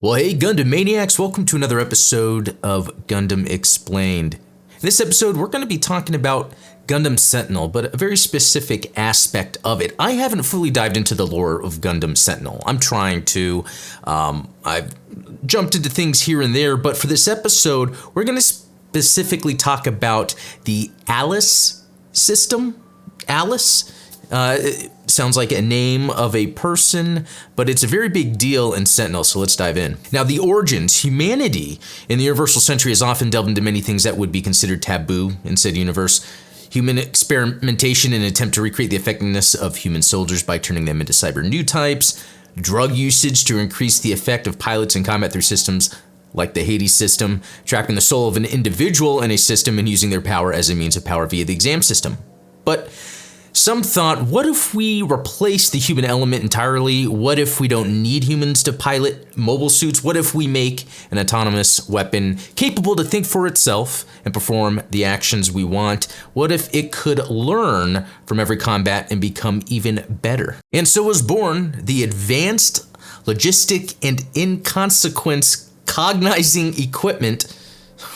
Well, hey, Gundam Maniacs, welcome to another episode of Gundam Explained. In this episode, we're going to be talking about Gundam Sentinel, but a very specific aspect of it. I haven't fully dived into the lore of Gundam Sentinel. I'm trying to. I've jumped into things here and there, but for this episode, we're going to specifically talk about the Alice system. Alice? It sounds like a name of a person, but it's a very big deal in Sentinel, so let's dive in. Now, the origins. Humanity in the Universal Century has often delved into many things that would be considered taboo in said universe. Human experimentation in an attempt to recreate the effectiveness of human soldiers by turning them into cyber new types. Drug usage to increase the effect of pilots in combat through systems like the Hades system. Trapping the soul of an individual in a system and using their power as a means of power via the exam system. But some thought, what if we replace the human element entirely? What if we don't need humans to pilot mobile suits? What if we make an autonomous weapon capable to think for itself and perform the actions we want? What if it could learn from every combat and become even better? And so was born the Advanced Logistic and Inconsequence Cognizing Equipment,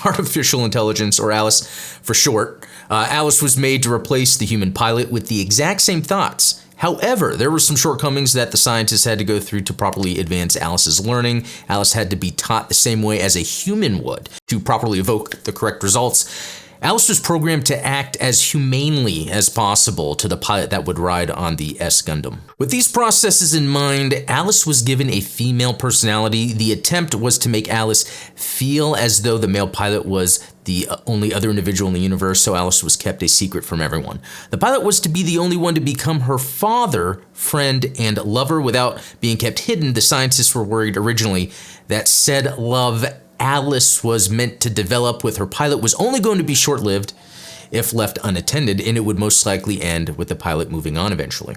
Artificial Intelligence, or ALICE for short. Alice was made to replace the human pilot with the exact same thoughts. However, there were some shortcomings that the scientists had to go through to properly advance Alice's learning. Alice had to be taught the same way as a human would to properly evoke the correct results. Alice was programmed to act as humanely as possible to the pilot that would ride on the S Gundam. With these processes in mind, Alice was given a female personality. The attempt was to make Alice feel as though the male pilot was the only other individual in the universe, so Alice was kept a secret from everyone. The pilot was to be the only one to become her father, friend, and lover without being kept hidden. The scientists were worried originally that said love Alice was meant to develop with her pilot was only going to be short-lived if left unattended, and it would most likely end with the pilot moving on eventually.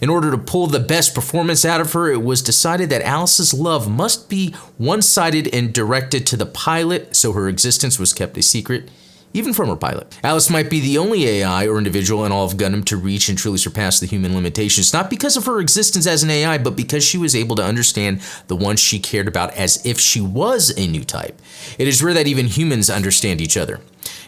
In order to pull the best performance out of her, it was decided that Alice's love must be one-sided and directed to the pilot, so her existence was kept a secret, even from her pilot. Alice might be the only AI or individual in all of Gundam to reach and truly surpass the human limitations, not because of her existence as an AI, but because she was able to understand the ones she cared about as if she was a new type. It is rare that even humans understand each other.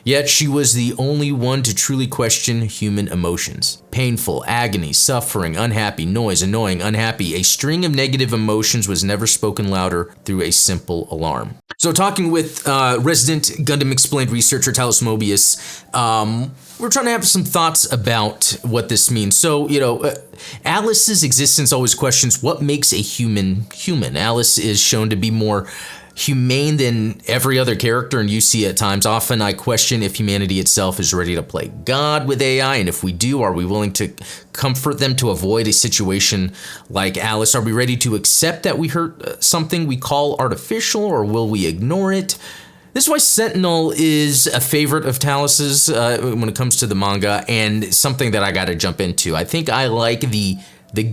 Yet she was the only one to truly question human emotions. Painful, agony, suffering, unhappy, noise, annoying, unhappy. A string of negative emotions was never spoken louder through a simple alarm. So talking with resident Gundam Explained researcher Talos Mobius, we're trying to have some thoughts about what this means. So, Alice's existence always questions what makes a human human. Alice is shown to be more humane than every other character in UC at times. Often I question if humanity itself is ready to play God with AI, and if we do, are we willing to comfort them to avoid a situation like Alice? Are we ready to accept that we hurt something we call artificial, or will we ignore it? This is why Sentinel is a favorite of Talos's when it comes to the manga, and something that I gotta jump into. I think I like the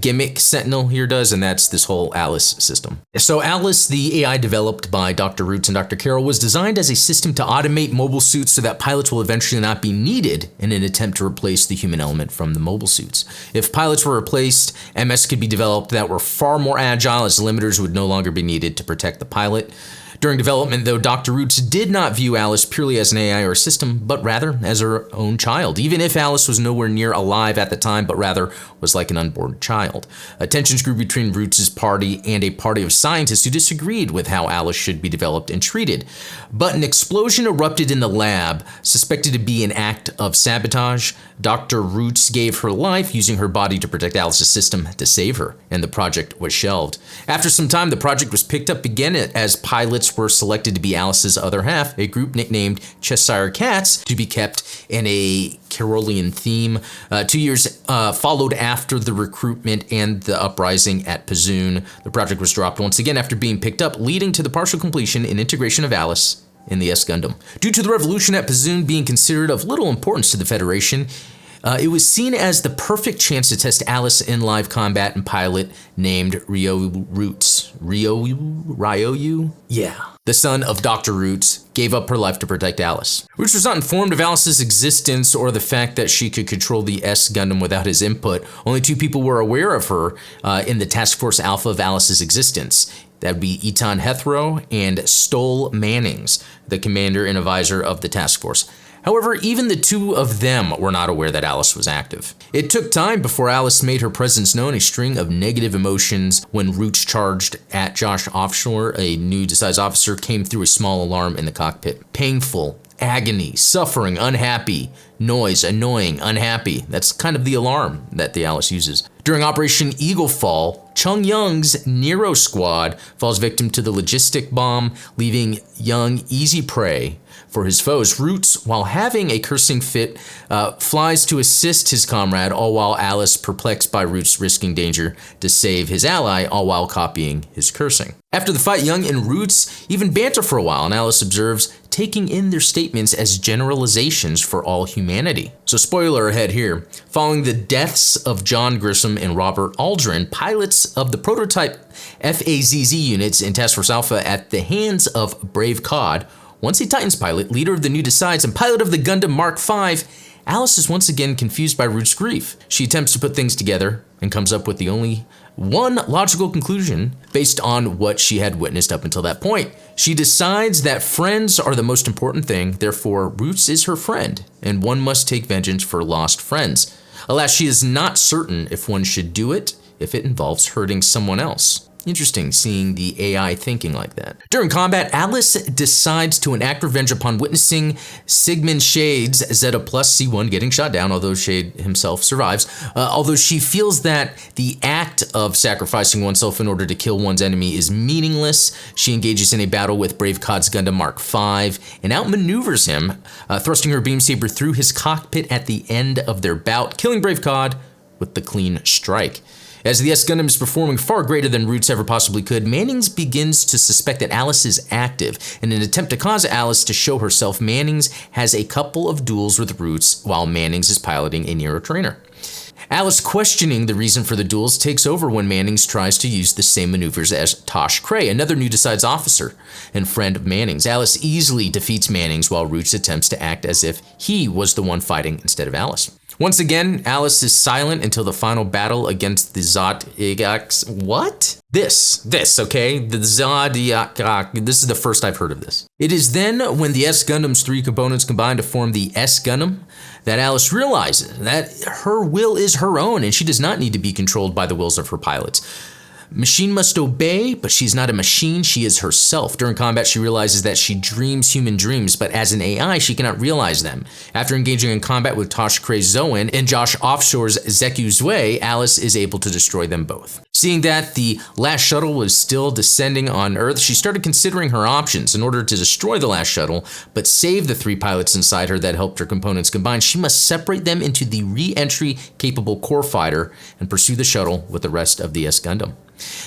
gimmick Sentinel here does, and that's this whole Alice system. So Alice, the AI developed by Dr. Roots and Dr. Carroll, was designed as a system to automate mobile suits so that pilots will eventually not be needed in an attempt to replace the human element from the mobile suits. If pilots were replaced, MS could be developed that were far more agile, as limiters would no longer be needed to protect the pilot. During development, though, Dr. Roots did not view Alice purely as an AI or a system, but rather as her own child, even if Alice was nowhere near alive at the time, but rather was like an unborn child. Tensions grew between Roots' party and a party of scientists who disagreed with how Alice should be developed and treated. But an explosion erupted in the lab, suspected to be an act of sabotage. Dr. Roots gave her life, using her body to protect Alice's system to save her, and the project was shelved. After some time, the project was picked up again as pilots were selected to be Alice's other half, a group nicknamed Cheshire Cats, to be kept in a Carolian theme. 2 years followed after the recruitment and the uprising at Pazoon. The project was dropped once again after being picked up, leading to the partial completion and integration of Alice in the S Gundam. Due to the revolution at Pazoon being considered of little importance to the Federation, it was seen as the perfect chance to test Alice in live combat, and pilot named Ryu Roots. Ryu? Yeah. The son of Dr. Roots gave up her life to protect Alice. Roots was not informed of Alice's existence or the fact that she could control the S Gundam without his input. Only 2 people were aware of her in the Task Force Alpha of Alice's existence. That would be Etan Hethro and Stoll Mannings, the commander and advisor of the task force. However, even the two of them were not aware that Alice was active. It took time before Alice made her presence known. A string of negative emotions when Roots charged at Josh offshore. A new disguised officer came through a small alarm in the cockpit. Painful, agony, suffering, unhappy, noise, annoying, unhappy. That's kind of the alarm that the Alice uses. During Operation Eagle Fall, Chung Young's Nero squad falls victim to the logistic bomb, leaving Young easy prey for his foes. Roots, while having a cursing fit, flies to assist his comrade, all while Alice, perplexed by Roots risking danger to save his ally, all while copying his cursing. After the fight, Young and Roots even banter for a while, and Alice observes, taking in their statements as generalizations for all humanity. So spoiler ahead here, following the deaths of John Grissom and Robert Aldrin, pilots of the prototype FAZZ units in Task Force Alpha at the hands of Brave Cod, once a Titans pilot, leader of the New Decides, and pilot of the Gundam Mark V, Alice is once again confused by Root's grief. She attempts to put things together and comes up with the only one logical conclusion based on what she had witnessed up until that point. She decides that friends are the most important thing, therefore Roots is her friend, and one must take vengeance for lost friends. Alas, she is not certain if one should do it if it involves hurting someone else. Interesting seeing the AI thinking like that. During combat, Alice decides to enact revenge upon witnessing Sigmund Shade's Zeta Plus C1 getting shot down, although Shade himself survives. Although she feels that the act of sacrificing oneself in order to kill one's enemy is meaningless, she engages in a battle with Brave Cod's Gundam Mark V and outmaneuvers him, thrusting her beam saber through his cockpit at the end of their bout, killing Brave Cod with the clean strike. As the S-Gundam is performing far greater than Roots ever possibly could, Mannings begins to suspect that Alice is active. In an attempt to cause Alice to show herself, Mannings has a couple of duels with Roots while Mannings is piloting a Nero trainer. Alice, questioning the reason for the duels, takes over when Mannings tries to use the same maneuvers as Tosh Cray, another New Decides officer and friend of Mannings. Alice easily defeats Mannings while Roots attempts to act as if he was the one fighting instead of Alice. Once again, Alice is silent until the final battle against the Zodiacs. What? Okay? The Zodiac. This is the first I've heard of this. It is then when the S-Gundam's three components combine to form the S-Gundam that Alice realizes that her will is her own and she does not need to be controlled by the wills of her pilots. Machine must obey, but she's not a machine, she is herself. During combat, she realizes that she dreams human dreams, but as an AI, she cannot realize them. After engaging in combat with Tosh Cray's Zoan and Josh Offshore's Zeku Zue, Alice is able to destroy them both. Seeing that the last shuttle was still descending on Earth, she started considering her options. In order to destroy the last shuttle, but save the three pilots inside her that helped her components combine, she must separate them into the re-entry capable core fighter and pursue the shuttle with the rest of the S-Gundam.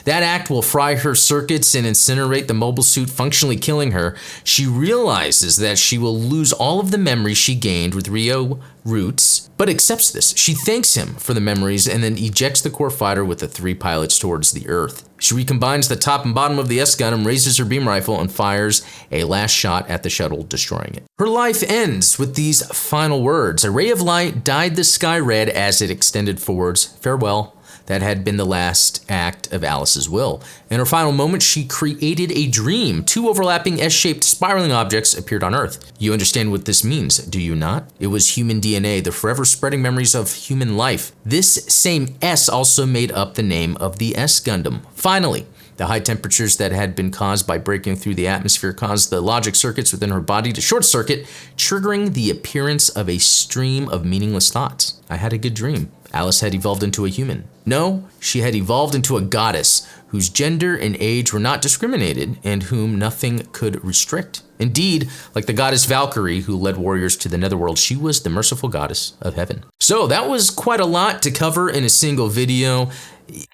That act will fry her circuits and incinerate the mobile suit, functionally killing her. She realizes that she will lose all of the memories she gained with Rio Roots, but accepts this. She thanks him for the memories and then ejects the core fighter with the three pilots towards the Earth. She recombines the top and bottom of the S-Gundam, raises her beam rifle, and fires a last shot at the shuttle, destroying it. Her life ends with these final words. A ray of light dyed the sky red as it extended forwards. Farewell. That had been the last act of Alice's will. In her final moment, she created a dream. Two overlapping S-shaped spiraling objects appeared on Earth. You understand what this means, do you not? It was human DNA, the forever spreading memories of human life. This same S also made up the name of the S-Gundam. Finally, the high temperatures that had been caused by breaking through the atmosphere caused the logic circuits within her body to short circuit, triggering the appearance of a stream of meaningless thoughts. I had a good dream. Alice had evolved into a human. No, she had evolved into a goddess whose gender and age were not discriminated and whom nothing could restrict. Indeed, like the goddess Valkyrie who led warriors to the netherworld, she was the merciful goddess of heaven. So that was quite a lot to cover in a single video.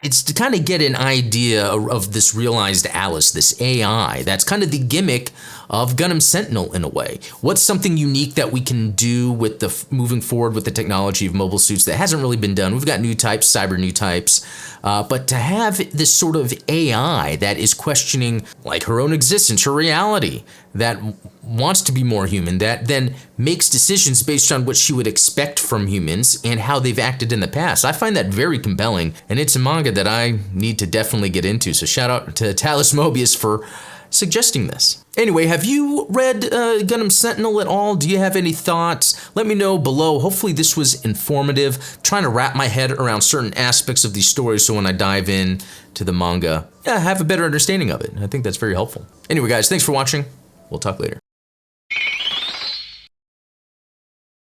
It's to kind of get an idea of this realized Alice, this AI. That's kind of the gimmick of Gundam Sentinel in a way. What's something unique that we can do with the moving forward with the technology of mobile suits that hasn't really been done? We've got new types, cyber new types, but to have this sort of AI that is questioning like her own existence, her reality, that wants to be more human, that then makes decisions based on what she would expect from humans and how they've acted in the past. I find that very compelling, and it's a manga that I need to definitely get into. So shout out to Talis Mobius for suggesting this. Anyway, have you read Gundam Sentinel at all? Do you have any thoughts? Let me know below. Hopefully this was informative. I'm trying to wrap my head around certain aspects of these stories so when I dive in to the manga, I have a better understanding of it. I think that's very helpful. Anyway, guys, thanks for watching. We'll talk later.